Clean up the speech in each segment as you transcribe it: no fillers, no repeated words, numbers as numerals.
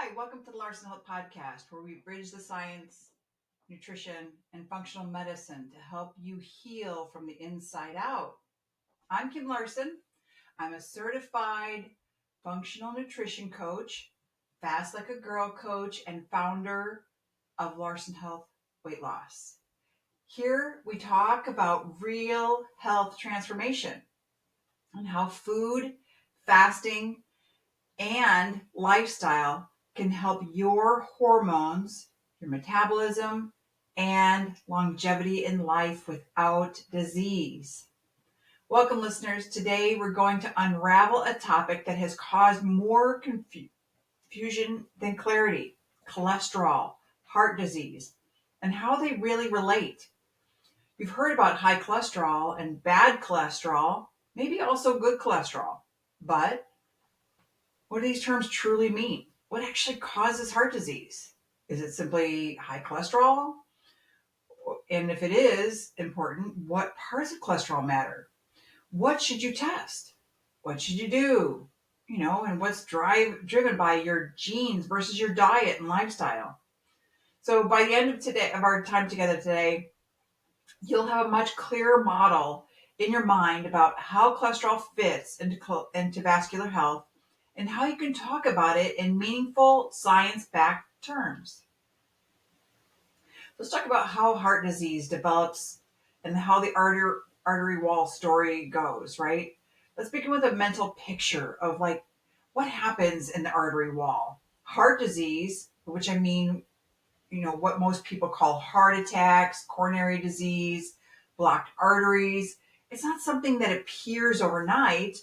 Hi, welcome to the Larson Health Podcast, where we bridge the science, nutrition, and functional medicine to help you heal from the inside out. I'm Kim Larson. I'm a certified functional nutrition coach, Fast Like a Girl coach, and founder of Larson Health Weight Loss. Here we talk about real health transformation and how food, fasting, and lifestyle can help your hormones, your metabolism, and longevity in life without disease. Welcome, listeners. Today we're going to unravel a topic that has caused more confusion than clarity: cholesterol, heart disease, and how they really relate. You've heard about high cholesterol and bad cholesterol, maybe also good cholesterol, but what do these terms truly mean? What actually causes heart disease? Is it simply high cholesterol? And if it is important, what parts of cholesterol matter? What should you test? What should you do? And what's driven by your genes versus your diet and lifestyle? So by the end of our time together today, you'll have a much clearer model in your mind about how cholesterol fits into vascular health, and how you can talk about it in meaningful, science-backed terms. Let's talk about how heart disease develops and how the artery wall story goes, right? Let's begin with a mental picture of what happens in the artery wall. Heart disease, which I mean, what most people call heart attacks, coronary disease, blocked arteries. It's not something that appears overnight.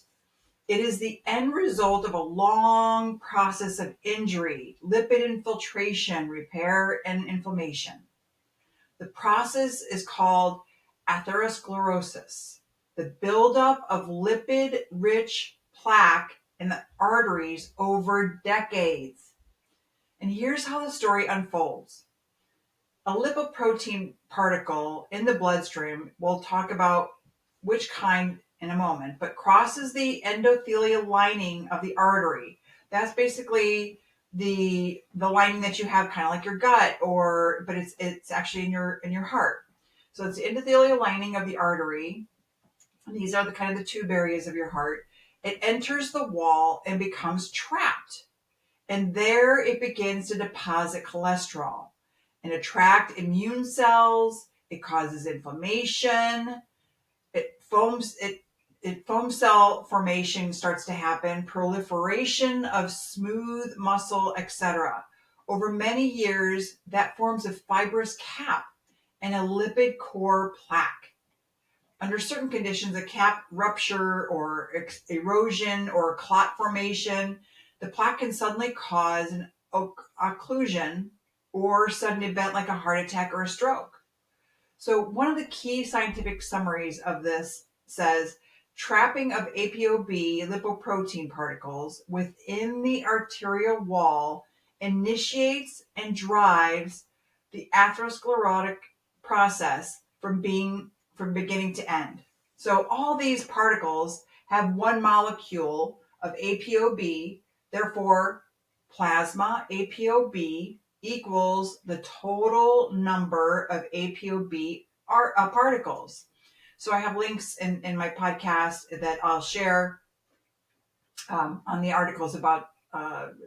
It is the end result of a long process of injury, lipid infiltration, repair, and inflammation. The process is called atherosclerosis, the buildup of lipid-rich plaque in the arteries over decades. And here's how the story unfolds. A lipoprotein particle in the bloodstream, we'll talk about which kind in a moment, but crosses the endothelial lining of the artery. That's basically the lining that you have, kind of like your gut, but it's actually in your heart. So it's the endothelial lining of the artery. And these are the tube areas of your heart. It enters the wall and becomes trapped. And there it begins to deposit cholesterol and attract immune cells. It causes inflammation. Foam cell formation starts to happen, proliferation of smooth muscle, etc. Over many years, that forms a fibrous cap and a lipid core plaque. Under certain conditions, a cap rupture or erosion or clot formation, the plaque can suddenly cause an occlusion or sudden event like a heart attack or a stroke. So one of the key scientific summaries of this says, trapping of ApoB lipoprotein particles within the arterial wall initiates and drives the atherosclerotic process from beginning to end. So all these particles have one molecule of ApoB, therefore plasma ApoB equals the total number of ApoB particles. So I have links in my podcast that I'll share on the articles about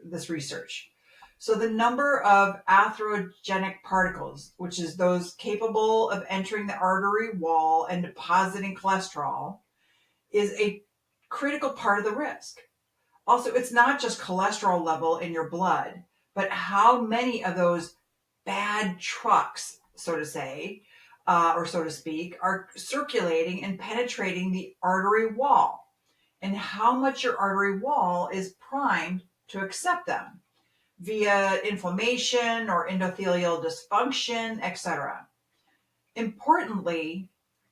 this research. So the number of atherogenic particles, which is those capable of entering the artery wall and depositing cholesterol, is a critical part of the risk. Also, it's not just cholesterol level in your blood, but how many of those bad trucks, so to say, or so to speak, are circulating and penetrating the artery wall, and how much your artery wall is primed to accept them via inflammation or endothelial dysfunction, etc. Importantly,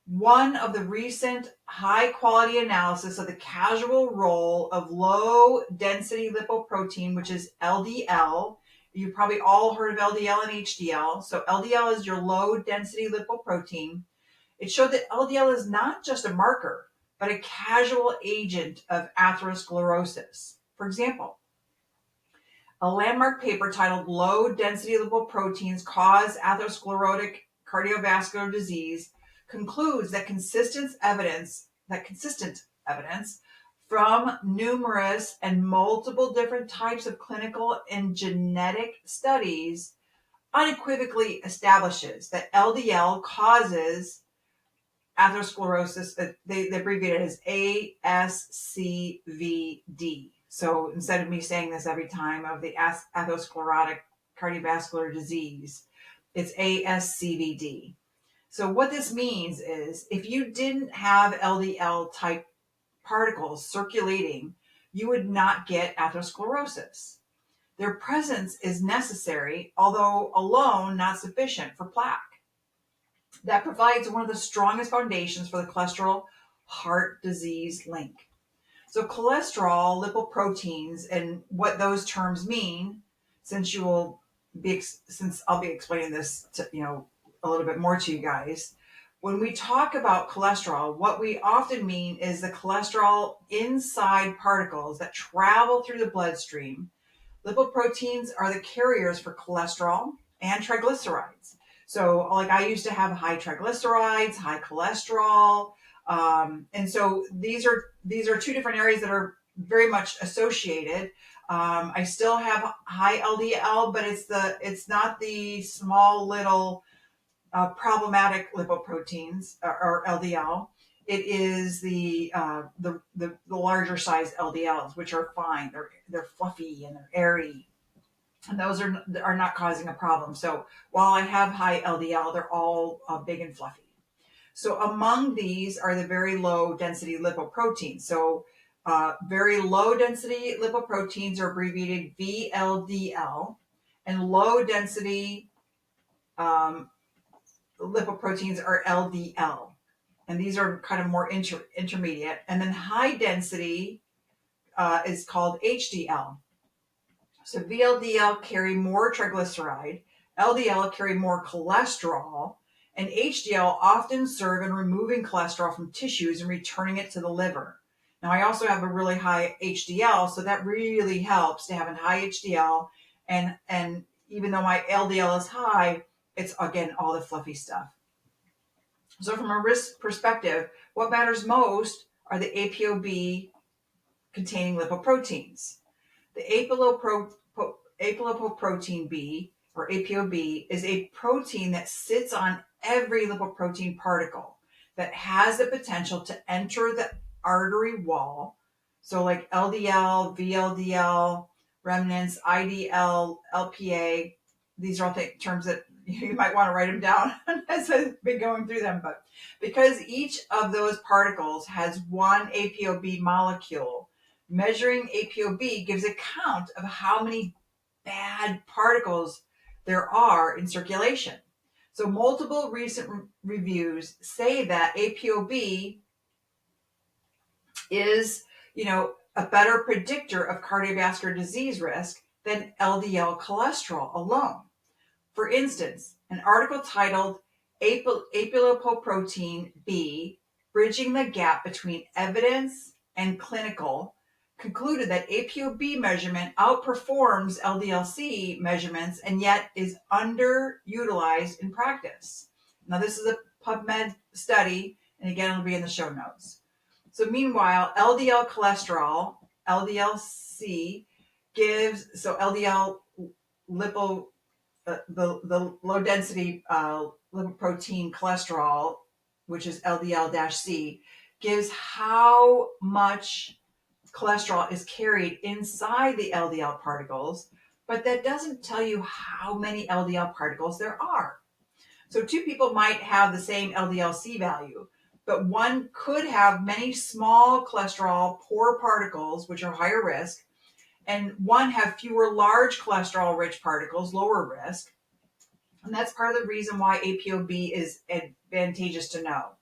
one of the recent high-quality analysis of the causal role of low-density lipoprotein, which is LDL. You've probably all heard of LDL and HDL. So LDL is your low-density lipoprotein. It showed that LDL is not just a marker, but a causal agent of atherosclerosis. For example, A landmark paper titled Low Density Lipoproteins Cause Atherosclerotic Cardiovascular Disease concludes that consistent evidence from numerous and multiple different types of clinical and genetic studies unequivocally establishes that LDL causes atherosclerosis. They abbreviate it as ASCVD. So instead of me saying this every time of the atherosclerotic cardiovascular disease, it's ASCVD. So what this means is if you didn't have LDL type particles circulating, you would not get atherosclerosis. Their presence is necessary, although alone not sufficient for plaque. That provides one of the strongest foundations for the cholesterol heart disease link. So cholesterol, lipoproteins, and what those terms mean, since I'll be explaining this to, a little bit more to you guys. When we talk about cholesterol, what we often mean is the cholesterol inside particles that travel through the bloodstream. Lipoproteins are the carriers for cholesterol and triglycerides. So like I used to have high triglycerides, high cholesterol. And so these are two different areas that are very much associated. I still have high LDL, but it's not the small little problematic lipoproteins or LDL. It is the larger size LDLs, which are fine. They're fluffy and they're airy, and those are not causing a problem. So while I have high LDL, they're all big and fluffy. So among these are the very low density lipoproteins. So very low density lipoproteins are abbreviated VLDL, and low density lipoproteins are LDL. And these are kind of more intermediate. And then high density is called HDL. So VLDL carry more triglyceride, LDL carry more cholesterol, and HDL often serve in removing cholesterol from tissues and returning it to the liver. Now, I also have a really high HDL, so that really helps to have a high HDL. And even though my LDL is high, it's, again, all the fluffy stuff. So from a risk perspective, what matters most are the ApoB containing lipoproteins. The apolipoprotein B, or ApoB, is a protein that sits on every lipoprotein particle that has the potential to enter the artery wall. So like LDL, VLDL, remnants, IDL, LPA, these are all terms that you might want to write them down as I've been going through them. But because each of those particles has one ApoB molecule, measuring ApoB gives a count of how many bad particles there are in circulation. So multiple recent reviews say that ApoB is, a better predictor of cardiovascular disease risk than LDL cholesterol alone. For instance, an article titled Apolipoprotein B, Bridging the Gap Between Evidence and Clinical, concluded that ApoB measurement outperforms LDL-C measurements and yet is underutilized in practice. Now, this is a PubMed study, and again, it'll be in the show notes. So meanwhile, LDL cholesterol, LDL-C, LDL lipo, the low density lipoprotein cholesterol, which is LDL-C, gives how much cholesterol is carried inside the LDL particles, but that doesn't tell you how many LDL particles there are. So two people might have the same LDL-C value, but one could have many small cholesterol poor particles, which are higher risk, and one have fewer large cholesterol rich particles, lower risk. And that's part of the reason why ApoB is advantageous to know.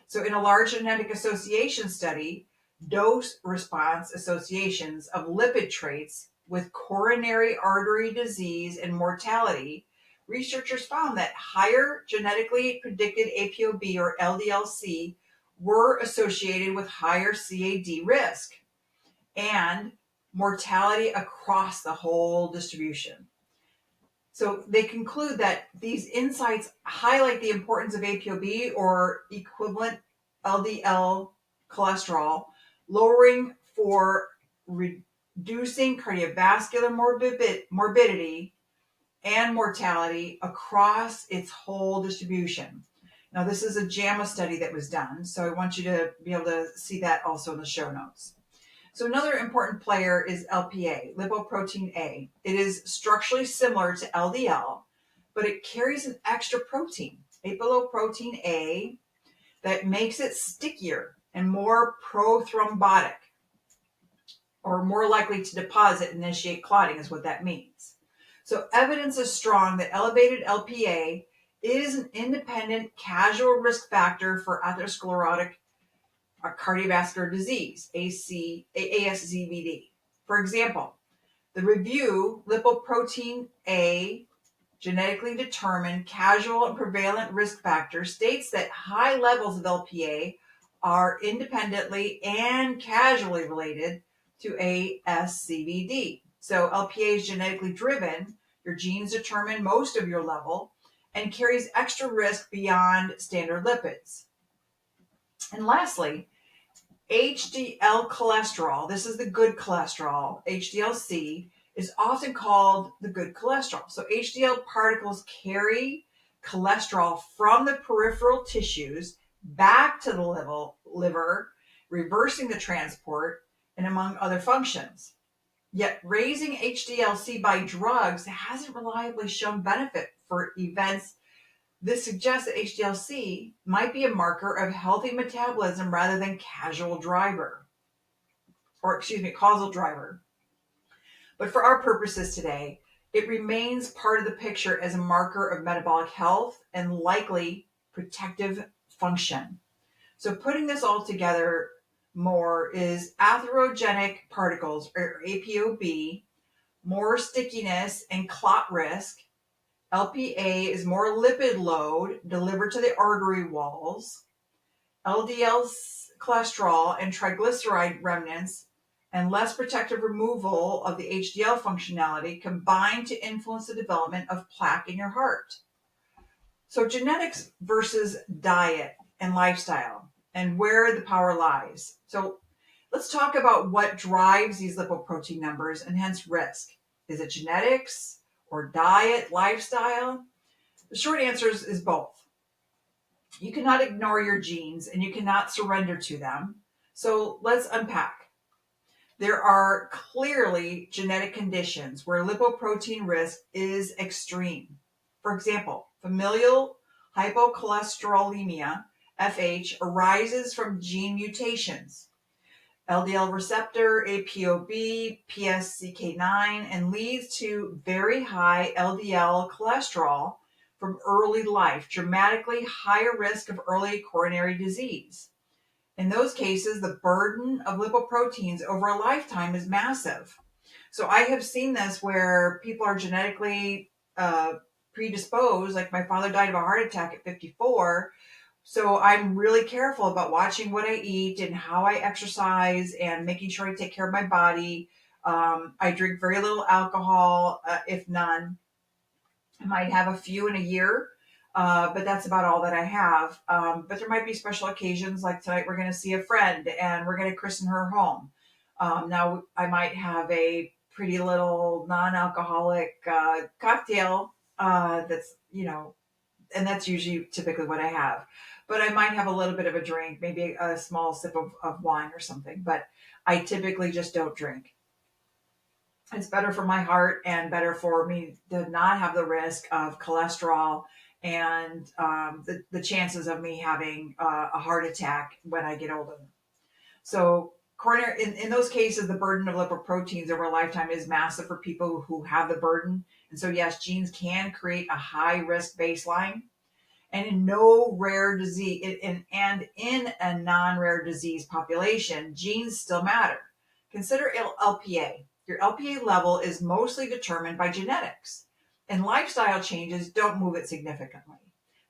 So in a large genetic association study, dose response associations of lipid traits with coronary artery disease and mortality, researchers found that higher genetically predicted ApoB or LDL-C were associated with higher CAD risk. And mortality across the whole distribution. So they conclude that these insights highlight the importance of ApoB, or equivalent LDL cholesterol, lowering for reducing cardiovascular morbidity and mortality across its whole distribution. Now, this is a JAMA study that was done, so I want you to be able to see that also in the show notes. So another important player is LPA, lipoprotein A. It is structurally similar to LDL, but it carries an extra protein, apolipoprotein A, that makes it stickier and more prothrombotic, or more likely to deposit and initiate clotting is what that means. So evidence is strong that elevated LPA is an independent causal risk factor for atherosclerotic cardiovascular disease, ASCVD. For example, the review, lipoprotein A, genetically determined causal and prevalent risk factor, states that high levels of LPA are independently and causally related to ASCVD. So LPA is genetically driven. Your genes determine most of your level and carries extra risk beyond standard lipids. And lastly, HDL cholesterol, this is the good cholesterol, HDL-C, is often called the good cholesterol. So HDL particles carry cholesterol from the peripheral tissues back to the liver, reversing the transport, and among other functions. Yet raising HDL-C by drugs hasn't reliably shown benefit for events. This suggests that HDL-C might be a marker of healthy metabolism rather than causal driver. But for our purposes today, it remains part of the picture as a marker of metabolic health and likely protective function. So putting this all together more is atherogenic particles, or ApoB, more stickiness and clot risk. LPA is more lipid load delivered to the artery walls. LDL cholesterol and triglyceride remnants and less protective removal of the HDL functionality combine to influence the development of plaque in your heart. So genetics versus diet and lifestyle, and where the power lies. So let's talk about what drives these lipoprotein numbers and hence risk. Is it genetics or diet, lifestyle? The short answer is both. You cannot ignore your genes and you cannot surrender to them. So let's unpack. There are clearly genetic conditions where lipoprotein risk is extreme. For example, familial hypocholesterolemia, FH, arises from gene mutations. LDL receptor, ApoB, PCSK9, and leads to very high LDL cholesterol from early life, dramatically higher risk of early coronary disease. In those cases, the burden of lipoproteins over a lifetime is massive. So I have seen this where people are genetically predisposed, like my father died of a heart attack at 54. So I'm really careful about watching what I eat and how I exercise and making sure I take care of my body. I drink very little alcohol, if none. I might have a few in a year, but that's about all that I have. But there might be special occasions, like tonight we're going to see a friend and we're going to christen her home. Now I might have a pretty little non-alcoholic cocktail that's, and that's usually typically what I have. But I might have a little bit of a drink, maybe a small sip of wine or something, but I typically just don't drink. It's better for my heart and better for me to not have the risk of cholesterol and the chances of me having a heart attack when I get older. So coronary, in those cases, the burden of lipoproteins over a lifetime is massive for people who have the burden. And so yes, genes can create a high risk baseline. And in no rare disease, and in a non-rare disease population, genes still matter. Consider LPA. Your LPA level is mostly determined by genetics, and lifestyle changes don't move it significantly.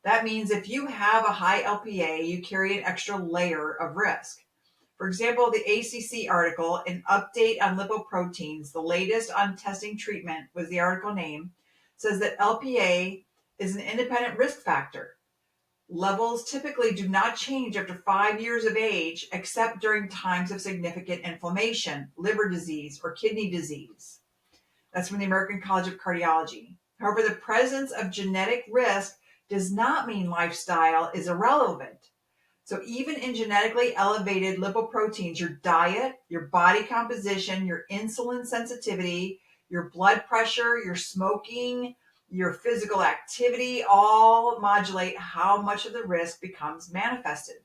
That means if you have a high LPA, you carry an extra layer of risk. For example, the ACC article, An Update on Lipoproteins, the latest on testing treatment was the article name, says that LPA is an independent risk factor. Levels typically do not change after 5 years of age, except during times of significant inflammation, liver disease, or kidney disease. That's from the American College of Cardiology. However, the presence of genetic risk does not mean lifestyle is irrelevant. So even in genetically elevated lipoproteins, your diet, your body composition, your insulin sensitivity, your blood pressure, your smoking, your physical activity, all modulate how much of the risk becomes manifested.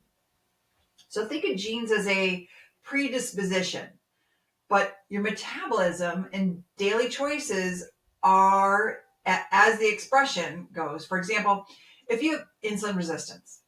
So think of genes as a predisposition, but your metabolism and daily choices are, as the expression goes. For example, if you have insulin resistance,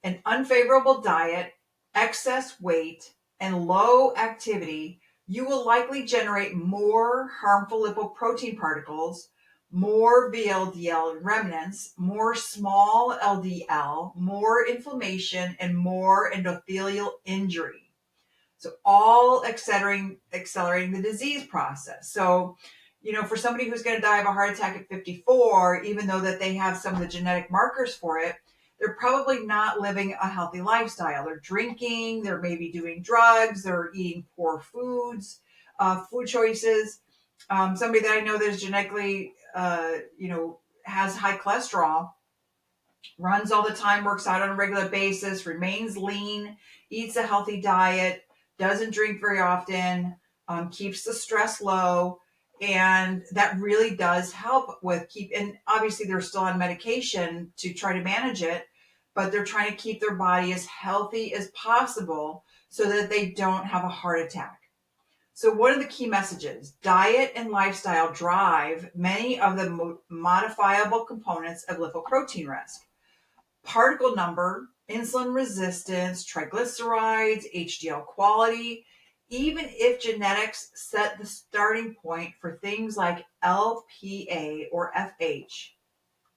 an unfavorable diet, excess weight, and low activity, you will likely generate more harmful lipoprotein particles, more VLDL remnants, more small LDL, more inflammation, and more endothelial injury. So all accelerating the disease process. So, for somebody who's going to die of a heart attack at 54, even though that they have some of the genetic markers for it, they're probably not living a healthy lifestyle. They're drinking, they're maybe doing drugs, they're eating poor foods, food choices. Somebody that I know that is genetically, has high cholesterol, runs all the time, works out on a regular basis, remains lean, eats a healthy diet, doesn't drink very often, keeps the stress low. And that really does help with and obviously they're still on medication to try to manage it, but they're trying to keep their body as healthy as possible so that they don't have a heart attack. So one of the key messages, diet and lifestyle drive many of the modifiable components of lipoprotein risk. Particle number, insulin resistance, triglycerides, HDL quality, even if genetics set the starting point for things like LPA or FH.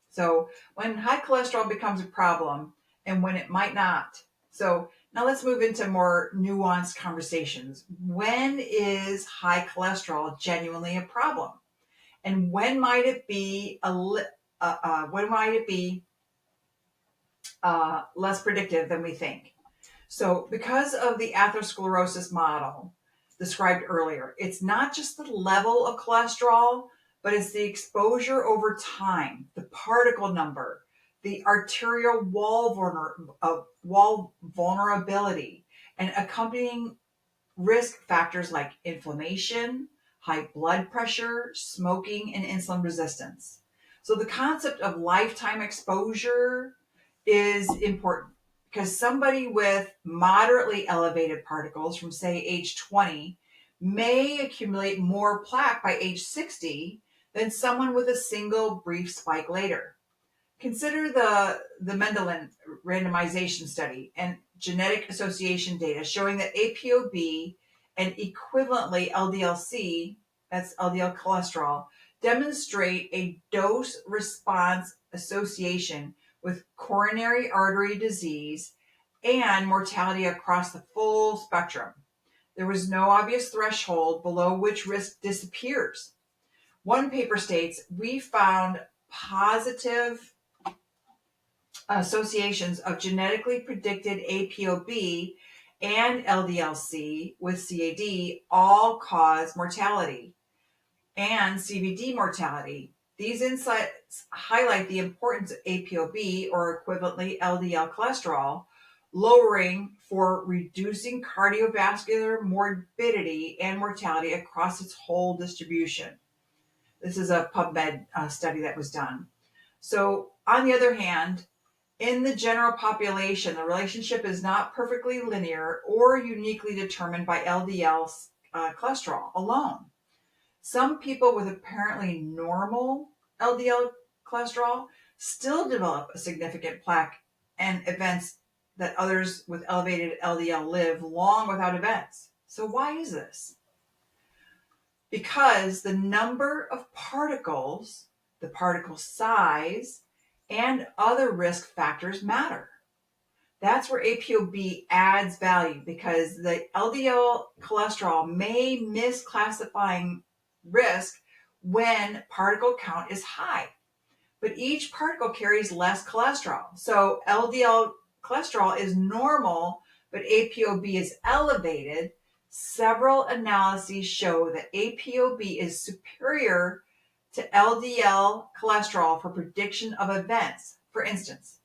So when high cholesterol becomes a problem and when it might not. So now let's move into more nuanced conversations. When is high cholesterol genuinely a problem? And when might it be less predictive than we think? So because of the atherosclerosis model described earlier, it's not just the level of cholesterol, but it's the exposure over time, the particle number, the arterial wall vulnerability, and accompanying risk factors like inflammation, high blood pressure, smoking, and insulin resistance. So the concept of lifetime exposure is important because somebody with moderately elevated particles from, say, age 20 may accumulate more plaque by age 60 than someone with a single brief spike later. Consider the Mendelian randomization study and genetic association data showing that ApoB and equivalently LDL-C, that's LDL cholesterol, demonstrate a dose-response association with coronary artery disease and mortality across the full spectrum. There was no obvious threshold below which risk disappears. One paper states, we found positive associations of genetically predicted ApoB and LDL-C with CAD all cause mortality and CVD mortality. These insights highlight the importance of ApoB, or equivalently LDL cholesterol, lowering for reducing cardiovascular morbidity and mortality across its whole distribution. This is a PubMed study that was done. So on the other hand, in the general population, the relationship is not perfectly linear or uniquely determined by LDL cholesterol alone. Some people with apparently normal LDL cholesterol still develop a significant plaque and events that others with elevated LDL live long without events. So why is this? Because the number of particles, the particle size, and other risk factors matter. That's where ApoB adds value, because the LDL cholesterol may misclassifying risk when particle count is high, but each particle carries less cholesterol. So LDL cholesterol is normal, but ApoB is elevated. Several analyses show that ApoB is superior to LDL cholesterol for prediction of events. For instance,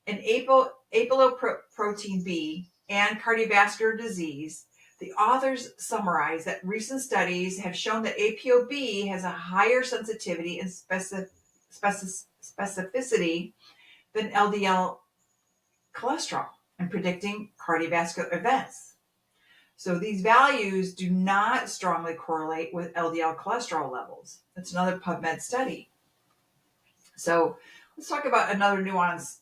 in apolipoprotein B and cardiovascular disease, the authors summarize that recent studies have shown that ApoB has a higher sensitivity and specificity than LDL cholesterol in predicting cardiovascular events. So these values do not strongly correlate with LDL cholesterol levels. That's another PubMed study. So let's talk about another nuance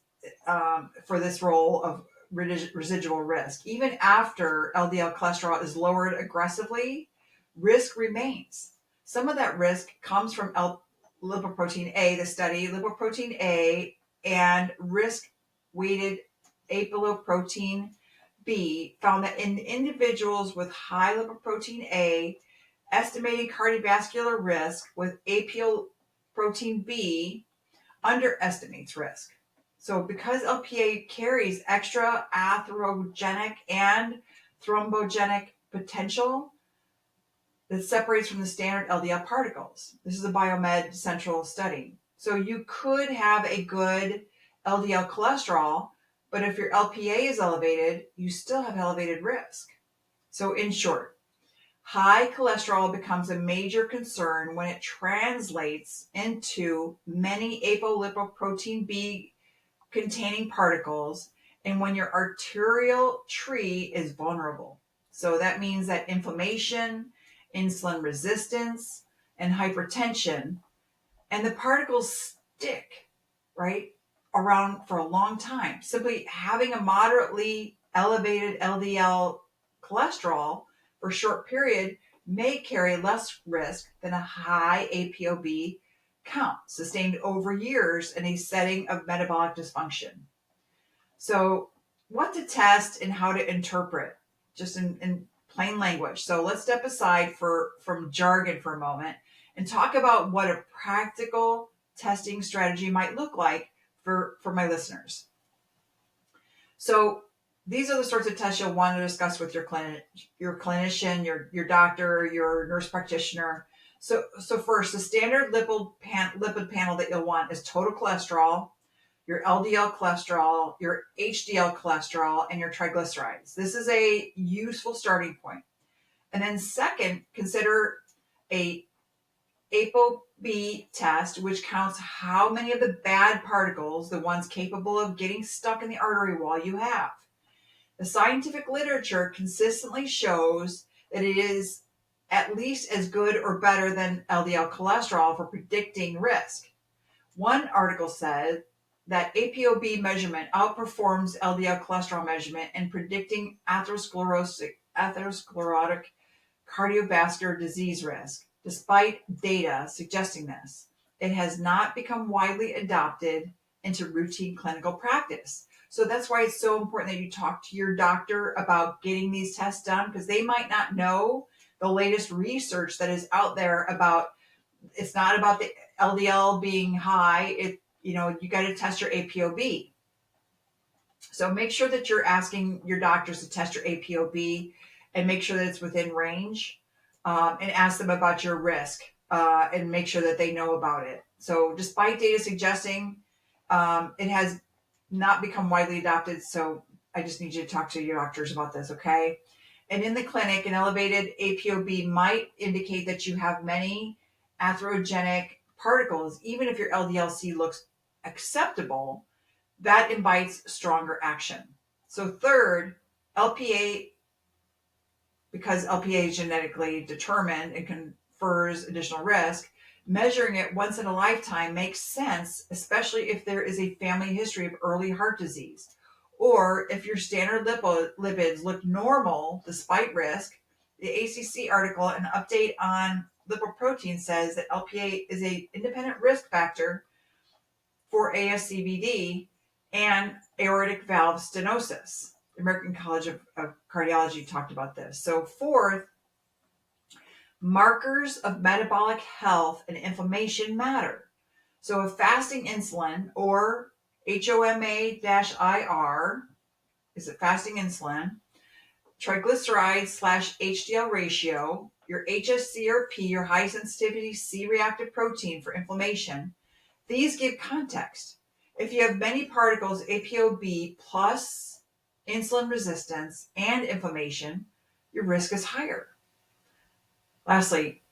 for this role of residual risk. Even after LDL cholesterol is lowered aggressively, risk remains. Some of that risk comes from lipoprotein A, the study, lipoprotein A, and risk-weighted apolipoprotein B found that in individuals with high lipoprotein A, estimating cardiovascular risk with apolipoprotein B underestimates risk. So because LPA carries extra atherogenic and thrombogenic potential that separates from the standard LDL particles. This is a Biomed Central study. So you could have a good LDL cholesterol, but if your LPA is elevated, you still have elevated risk. So in short, high cholesterol becomes a major concern when it translates into many apolipoprotein B containing particles and when your arterial tree is vulnerable. So that means that inflammation, insulin resistance, and hypertension, and the particles stick, right, around for a long time. Simply having a moderately elevated LDL cholesterol for a short period may carry less risk than a high ApoB count sustained over years in a setting of metabolic dysfunction. So what to test and how to interpret, just in plain language. So let's step aside from jargon for a moment and talk about what a practical testing strategy might look like for my listeners. So these are the sorts of tests you'll want to discuss with your clinician, your doctor, your nurse practitioner. So first, the standard lipid panel that you'll want is total cholesterol, your LDL cholesterol, your HDL cholesterol, and your triglycerides. This is a useful starting point. And then second, consider a ApoB test, which counts how many of the bad particles, the ones capable of getting stuck in the artery wall, you have. The scientific literature consistently shows that it is at least as good or better than LDL cholesterol for predicting risk. One article said that ApoB measurement outperforms LDL cholesterol measurement in predicting atherosclerotic cardiovascular disease risk, despite data suggesting this. It has not become widely adopted into routine clinical practice. So that's why it's so important that you talk to your doctor about getting these tests done, because they might not know the latest research that is out there about, it's not about the LDL being high. You got to test your ApoB. So make sure that you're asking your doctors to test your ApoB and make sure that it's within range, and ask them about your risk, and make sure that they know about it. So despite data suggesting it has not become widely adopted, so I just need you to talk to your doctors about this, okay? And in the clinic, an elevated ApoB might indicate that you have many atherogenic particles. Even if your LDL-C looks acceptable, that invites stronger action. So third, LPA, because LPA is genetically determined and confers additional risk, measuring it once in a lifetime makes sense, especially if there is a family history of early heart disease. Or if your standard lipids look normal despite risk. The ACC article, an update on lipoprotein, says that LPA is an independent risk factor for ASCVD and aortic valve stenosis. The American College of Cardiology talked about this. So fourth, markers of metabolic health and inflammation matter. So if fasting insulin, or HOMA-IR, is it fasting insulin, triglycerides/HDL ratio, your HSCRP, your high sensitivity C-reactive protein for inflammation, these give context. If you have many particles, ApoB plus insulin resistance and inflammation, your risk is higher. Lastly,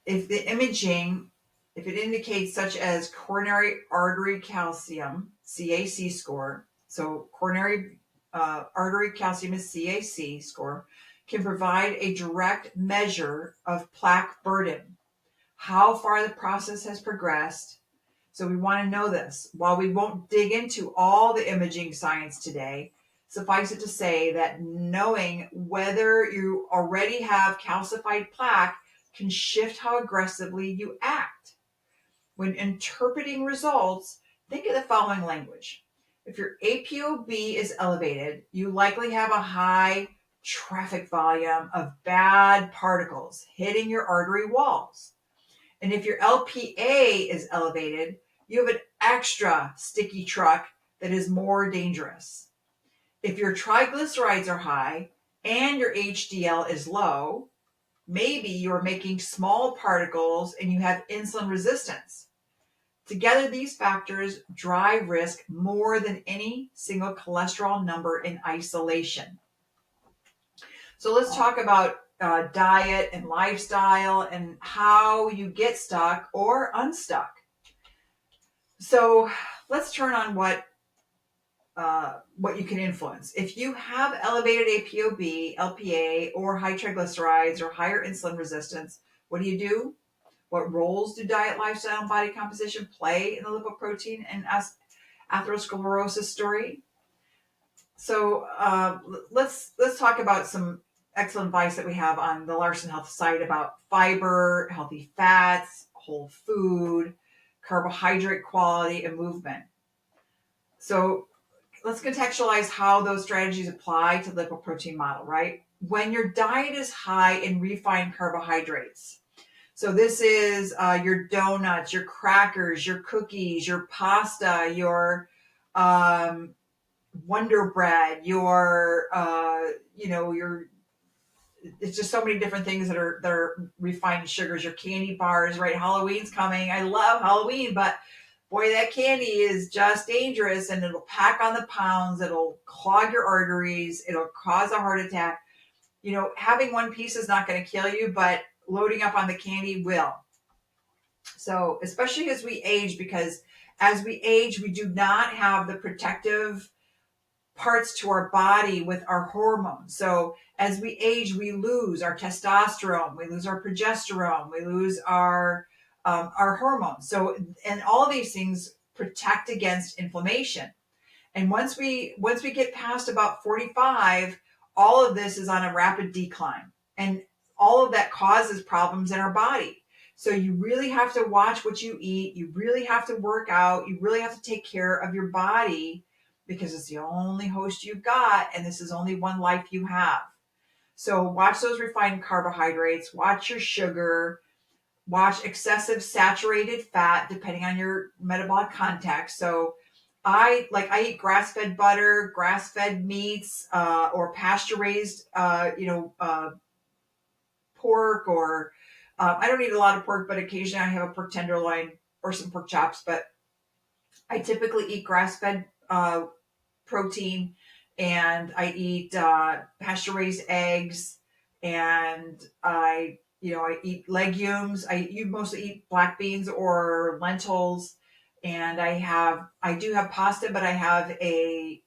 if the imaging, if it indicates such as coronary artery calcium, CAC score, so coronary artery calcium is CAC score, can provide a direct measure of plaque burden, how far the process has progressed. So we want to know this. While we won't dig into all the imaging science today, suffice it to say that knowing whether you already have calcified plaque can shift how aggressively you act. When interpreting results, think of the following language. If your ApoB is elevated, you likely have a high traffic volume of bad particles hitting your artery walls. And if your LPA is elevated, you have an extra sticky truck that is more dangerous. If your triglycerides are high and your HDL is low, maybe you're making small particles and you have insulin resistance. Together, these factors drive risk more than any single cholesterol number in isolation. So let's talk about diet and lifestyle and how you get stuck or unstuck. So let's turn on what you can influence. If you have elevated ApoB, LPA, or high triglycerides or higher insulin resistance, what do? What roles do diet, lifestyle, and body composition play in the lipoprotein and atherosclerosis story? So let's talk about some excellent advice that we have on the Larson Health site about fiber, healthy fats, whole food, carbohydrate quality, and movement. So let's contextualize how those strategies apply to the lipoprotein model, right? When your diet is high in refined carbohydrates, so this is your donuts, your crackers, your cookies, your pasta, your Wonder Bread, your it's just so many different things that are refined sugars, your candy bars, right? Halloween's coming. I love Halloween, but boy, that candy is just dangerous and it'll pack on the pounds. It'll clog your arteries. It'll cause a heart attack. Having one piece is not going to kill you, but loading up on the candy will. So especially as we age, because as we age, we do not have the protective parts to our body with our hormones. So as we age, we lose our testosterone, we lose our progesterone, we lose our hormones. So, and all of these things protect against inflammation. And once we get past about 45, all of this is on a rapid decline. And all of that causes problems in our body. So you really have to watch what you eat. You really have to work out. You really have to take care of your body because it's the only host you've got. And this is only one life you have. So watch those refined carbohydrates, watch your sugar, watch excessive saturated fat, depending on your metabolic context. So I eat grass-fed butter, grass-fed meats, or pasture-raised, pork, or I don't eat a lot of pork, but occasionally I have a pork tenderloin or some pork chops. But I typically eat grass-fed protein, and I eat pasture-raised eggs, and I eat legumes. You mostly eat black beans or lentils. And I do have pasta, but I have a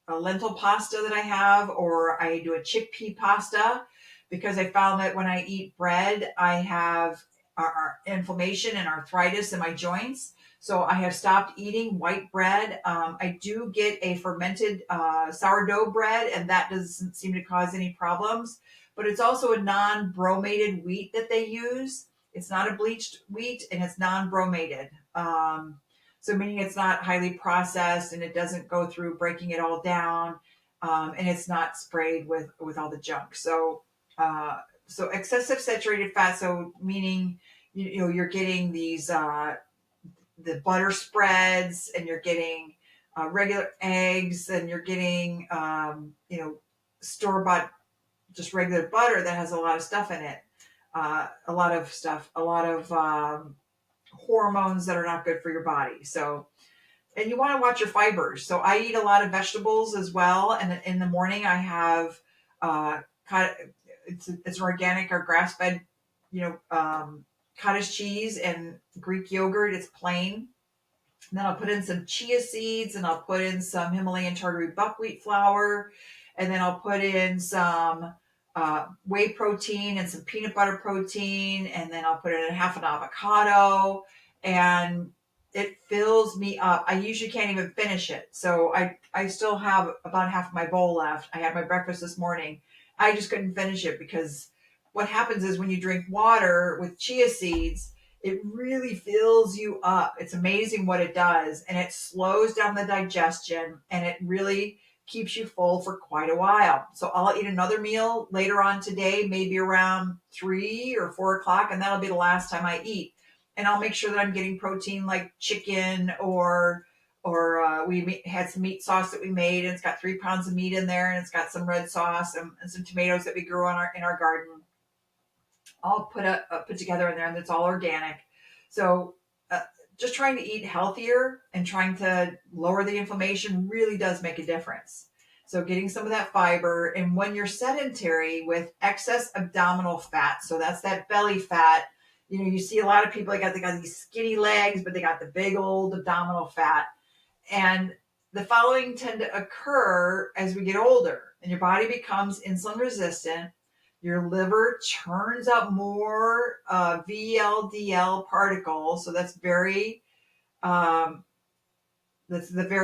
lentil pasta that I have, or I do a chickpea pasta because I found that when I eat bread, I have inflammation and arthritis in my joints. So I have stopped eating white bread. I do get a fermented sourdough bread, and that doesn't seem to cause any problems. But it's also a non-bromated wheat that they use. It's not a bleached wheat, and it's non-bromated. So meaning it's not highly processed and it doesn't go through breaking it all down, and it's not sprayed with all the junk. So excessive saturated fat. So meaning you're getting these the butter spreads, and you're getting regular eggs, and you're getting store bought just regular butter that has a lot of stuff in it, a lot of hormones that are not good for your body. So, and you want to watch your fibers. So I eat a lot of vegetables as well. And in the morning I have, it's organic or grass fed, cottage cheese and Greek yogurt. It's plain. And then I'll put in some chia seeds, and I'll put in some Himalayan tartary buckwheat flour. And then I'll put in some whey protein and some peanut butter protein. And then I'll put in half an avocado, and it fills me up. I usually can't even finish it. So I still have about half of my bowl left. I had my breakfast this morning. I just couldn't finish it because what happens is when you drink water with chia seeds, it really fills you up. It's amazing what it does. And it slows down the digestion, and it really keeps you full for quite a while. So I'll eat another meal later on today, maybe around 3 or 4 o'clock, and that'll be the last time I eat. And I'll make sure that I'm getting protein like chicken or we had some meat sauce that we made, and it's got 3 pounds of meat in there, and it's got some red sauce and some tomatoes that we grew in our garden, all put together in there, and it's all organic. So just trying to eat healthier and trying to lower the inflammation really does make a difference. So getting some of that fiber. And when you're sedentary with excess abdominal fat, so that's that belly fat, you see a lot of people, they got these skinny legs, but they got the big old abdominal fat. And the following tend to occur as we get older, and your body becomes insulin resistant. Your liver churns out more VLDL particles, so that's the very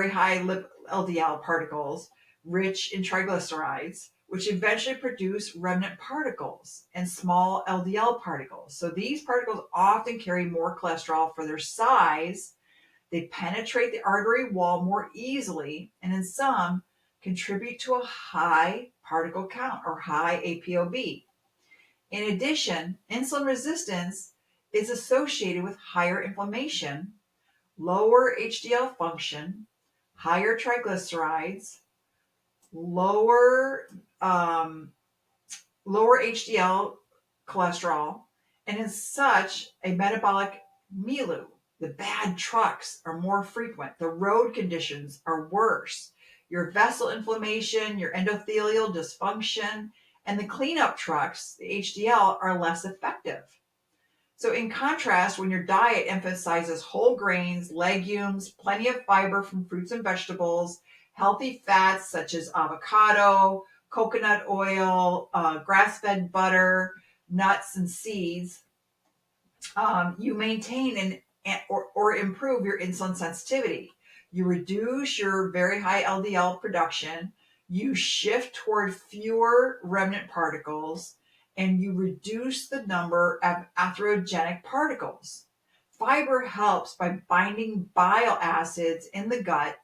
high LDL particles, rich in triglycerides, which eventually produce remnant particles and small LDL particles. So these particles often carry more cholesterol for their size. They penetrate the artery wall more easily, and in some contribute to a high particle count or high ApoB. In addition, insulin resistance is associated with higher inflammation, lower HDL function, higher triglycerides, lower HDL cholesterol, and as such, a metabolic milieu. The bad trucks are more frequent. The road conditions are worse. Your vessel inflammation, your endothelial dysfunction, and the cleanup trucks, the HDL, are less effective. So in contrast, when your diet emphasizes whole grains, legumes, plenty of fiber from fruits and vegetables, healthy fats such as avocado, coconut oil, grass-fed butter, nuts, and seeds, you maintain or improve your insulin sensitivity. You reduce your very high LDL production. You shift toward fewer remnant particles, and you reduce the number of atherogenic particles. Fiber helps by binding bile acids in the gut,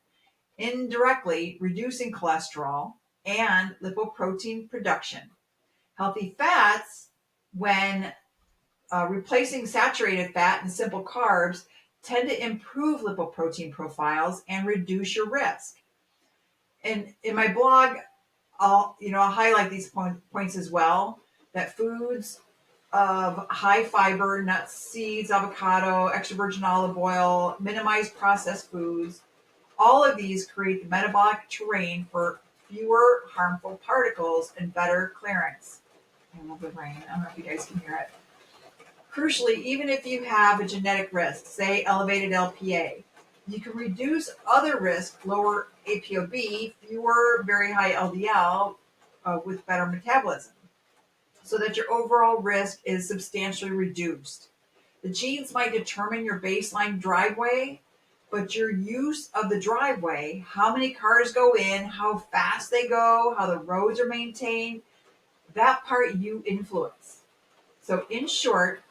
indirectly reducing cholesterol and lipoprotein production. Healthy fats, when replacing saturated fat and simple carbs, tend to improve lipoprotein profiles and reduce your risk. And in my blog, I'll highlight these points as well, that foods of high fiber, nuts, seeds, avocado, extra virgin olive oil, minimize processed foods, all of these create the metabolic terrain for fewer harmful particles and better clearance. I love the rain. I don't know if you guys can hear it. Crucially, even if you have a genetic risk, say elevated LPA, you can reduce other risks, lower ApoB, fewer very high LDL with better metabolism, so that your overall risk is substantially reduced. The genes might determine your baseline driveway, but your use of the driveway, how many cars go in, how fast they go, how the roads are maintained, that part you influence. So in short,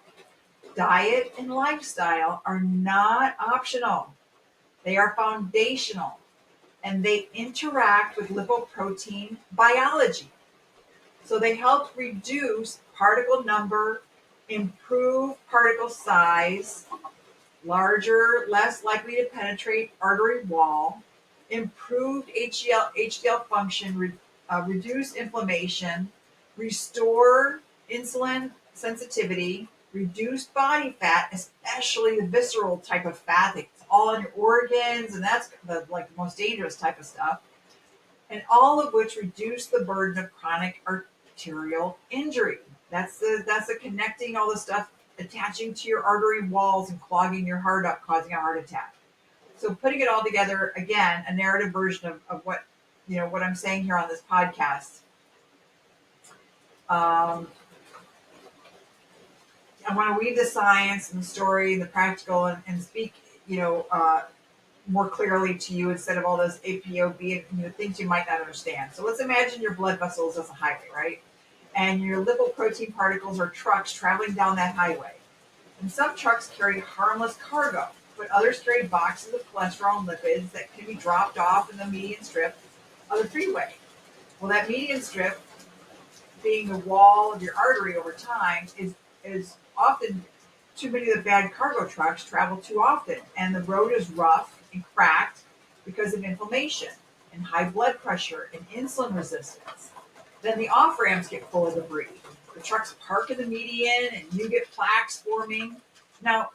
diet and lifestyle are not optional. They are foundational and they interact with lipoprotein biology. So they help reduce particle number, improve particle size, larger, less likely to penetrate artery wall, improved HDL function, reduce inflammation, restore insulin sensitivity, reduce body fat, especially the visceral type of fat that's all in your organs, and that's the most dangerous type of stuff, and all of which reduce the burden of chronic arterial injury. That's the connecting all the stuff attaching to your artery walls and clogging your heart up, causing a heart attack. So putting it all together, again, a narrative version of what what I'm saying here on this podcast. I want to weave the science and the story and the practical and speak, more clearly to you instead of all those APOB and things you might not understand. So let's imagine your blood vessels as a highway, right? And your lipoprotein particles are trucks traveling down that highway. And some trucks carry harmless cargo, but others carry boxes of cholesterol and lipids that can be dropped off in the median strip of the freeway. Well, that median strip, being the wall of your artery over time, is often too many of the bad cargo trucks travel too often, and the road is rough and cracked because of inflammation and high blood pressure and insulin resistance. Then the off-ramps get full of debris. The trucks park in the median and you get plaques forming. Now,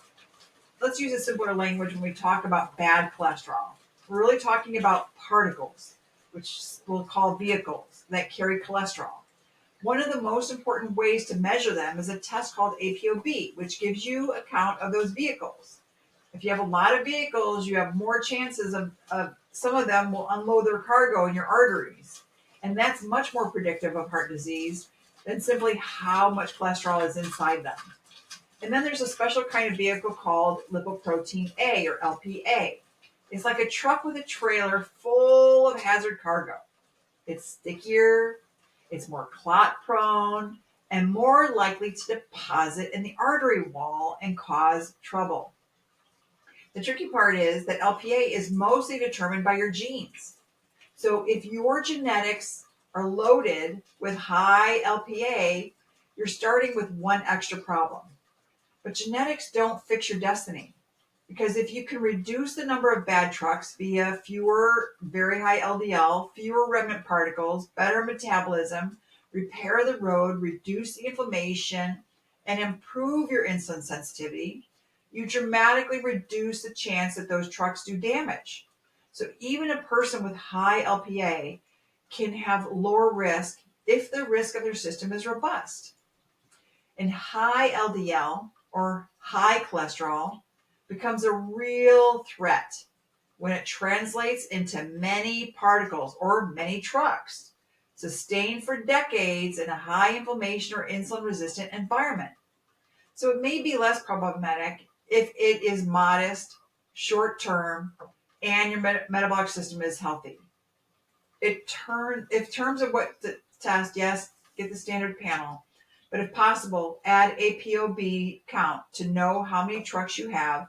let's use a simpler language when we talk about bad cholesterol. We're really talking about particles, which we'll call vehicles that carry cholesterol. One of the most important ways to measure them is a test called APOB, which gives you a count of those vehicles. If you have a lot of vehicles, you have more chances of some of them will unload their cargo in your arteries. And that's much more predictive of heart disease than simply how much cholesterol is inside them. And then there's a special kind of vehicle called lipoprotein A, or LPA. It's like a truck with a trailer full of hazard cargo. It's stickier, it's more clot prone, and more likely to deposit in the artery wall and cause trouble. The tricky part is that LPA is mostly determined by your genes. So if your genetics are loaded with high LPA, you're starting with one extra problem. But genetics don't fix your destiny. Because if you can reduce the number of bad trucks via fewer very high LDL, fewer remnant particles, better metabolism, repair the road, reduce the inflammation, and improve your insulin sensitivity, you dramatically reduce the chance that those trucks do damage. So even a person with high LPA can have lower risk if the risk of their system is robust. And high LDL, or high cholesterol, becomes a real threat when it translates into many particles or many trucks, sustained for decades in a high inflammation or insulin resistant environment. So it may be less problematic if it is modest, short term, and your metabolic system is healthy. In terms of what to test, yes, get the standard panel. But if possible, add APOB count to know how many trucks you have.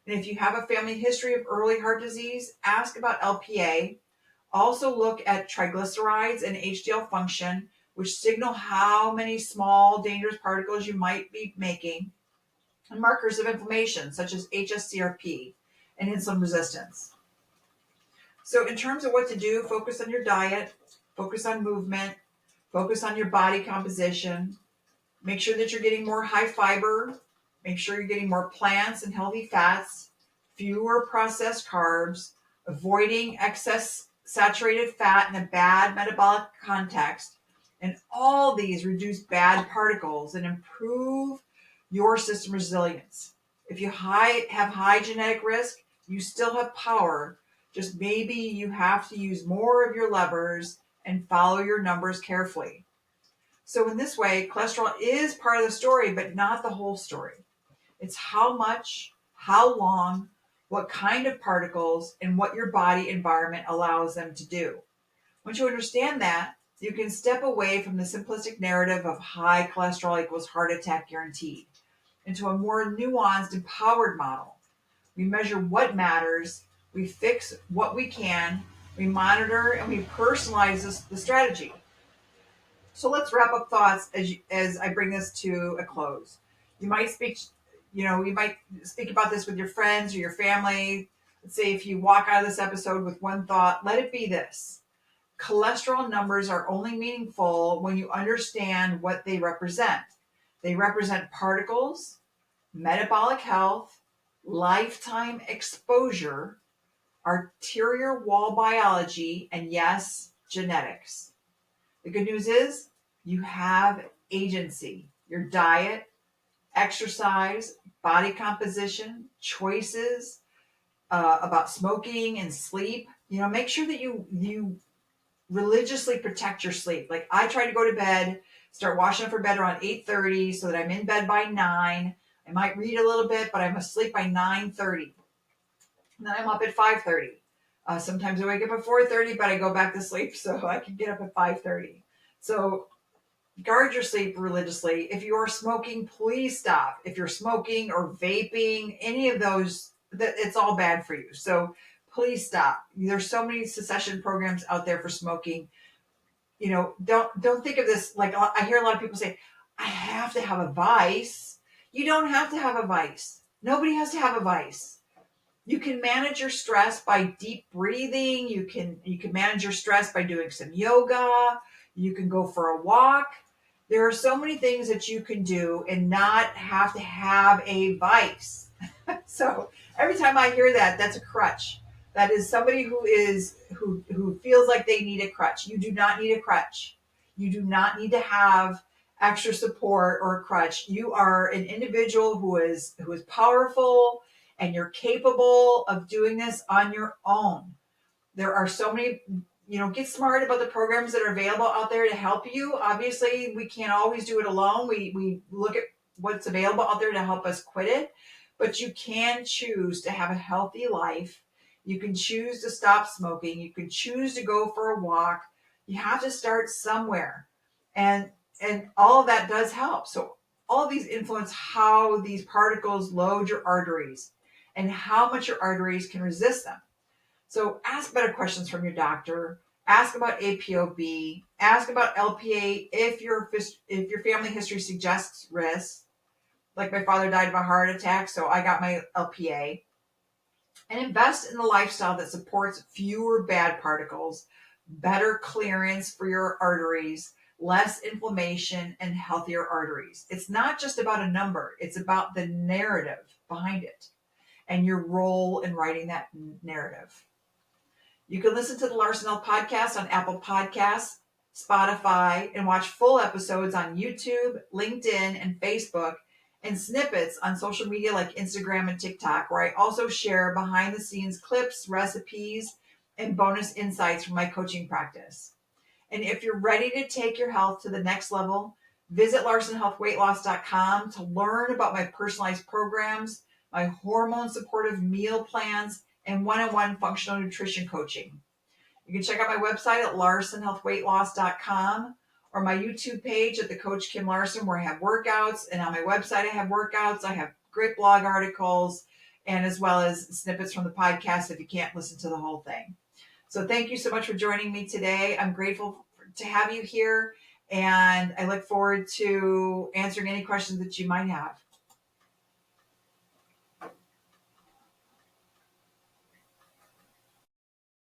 And if you have a family history of early heart disease, ask about LPA. Also look at triglycerides and HDL function, which signal how many small dangerous particles you might be making, and markers of inflammation, such as hsCRP and insulin resistance. So in terms of what to do, focus on your diet, focus on movement, focus on your body composition. Make sure that you're getting more high fiber. Make sure you're getting more plants and healthy fats, fewer processed carbs, avoiding excess saturated fat in a bad metabolic context. And all these reduce bad particles and improve your system resilience. If you have high genetic risk, you still have power. Just maybe you have to use more of your levers and follow your numbers carefully. So in this way, cholesterol is part of the story, but not the whole story. It's how much, how long, what kind of particles, and what your body environment allows them to do. Once you understand that, you can step away from the simplistic narrative of high cholesterol equals heart attack guaranteed into a more nuanced, empowered model. We measure what matters, We fix what we can, we monitor, and we personalize the strategy. So let's wrap up thoughts as I bring this to a close. You might speak, you might speak about this with your friends or your family. Let's say if you walk out of this episode with one thought, let it be this: cholesterol numbers are only meaningful when you understand what they represent. They represent particles, metabolic health, lifetime exposure, arterial wall biology, and yes, genetics. The good news is you have agency. Your diet, exercise, body composition, choices about smoking and sleep. Make sure that you religiously protect your sleep. Like I try to go to bed, start washing up for bed around 8:30 so that I'm in bed by 9. I might read a little bit, but I'm asleep by 9:30. And then I'm up at 5:30. Sometimes I wake up at 4:30, but I go back to sleep so I can get up at 5:30. So guard your sleep religiously. If you are smoking, please stop. If you're smoking or vaping, any of those, it's all bad for you. So please stop. There's so many cessation programs out there for smoking. Don't think of this like I hear a lot of people say, I have to have a vice. You don't have to have a vice. Nobody has to have a vice. You can manage your stress by deep breathing. You can manage your stress by doing some yoga. You can go for a walk. There are so many things that you can do and not have to have a vice. So every time I hear that, that's a crutch. That is somebody who feels like they need a crutch. You do not need a crutch. You do not need to have extra support or a crutch. You are an individual who is powerful, and you're capable of doing this on your own. There are so many, get smart about the programs that are available out there to help you. Obviously, we can't always do it alone. We look at what's available out there to help us quit it, but you can choose to have a healthy life. You can choose to stop smoking. You can choose to go for a walk. You have to start somewhere. And all of that does help. So all of these influence how these particles load your arteries and how much your arteries can resist them. So ask better questions from your doctor. Ask about APOB. Ask about LPA if your family history suggests risk. Like my father died of a heart attack, so I got my LPA. And invest in the lifestyle that supports fewer bad particles, better clearance for your arteries, less inflammation, and healthier arteries. It's not just about a number. It's about the narrative behind it and your role in writing that narrative. You can listen to the Larson Health Podcast on Apple Podcasts, Spotify, and watch full episodes on YouTube, LinkedIn, and Facebook, and snippets on social media like Instagram and TikTok, where I also share behind-the-scenes clips, recipes, and bonus insights from my coaching practice. And if you're ready to take your health to the next level, visit LarsonHealthWeightLoss.com to learn about my personalized programs, my hormone-supportive meal plans, and one-on-one functional nutrition coaching. You can check out my website at LarsonHealthWeightLoss.com or my YouTube page at the Coach Kim Larson, where I have workouts, and on my website I have workouts. I have great blog articles, and as well as snippets from the podcast if you can't listen to the whole thing. So thank you so much for joining me today. I'm grateful to have you here, and I look forward to answering any questions that you might have.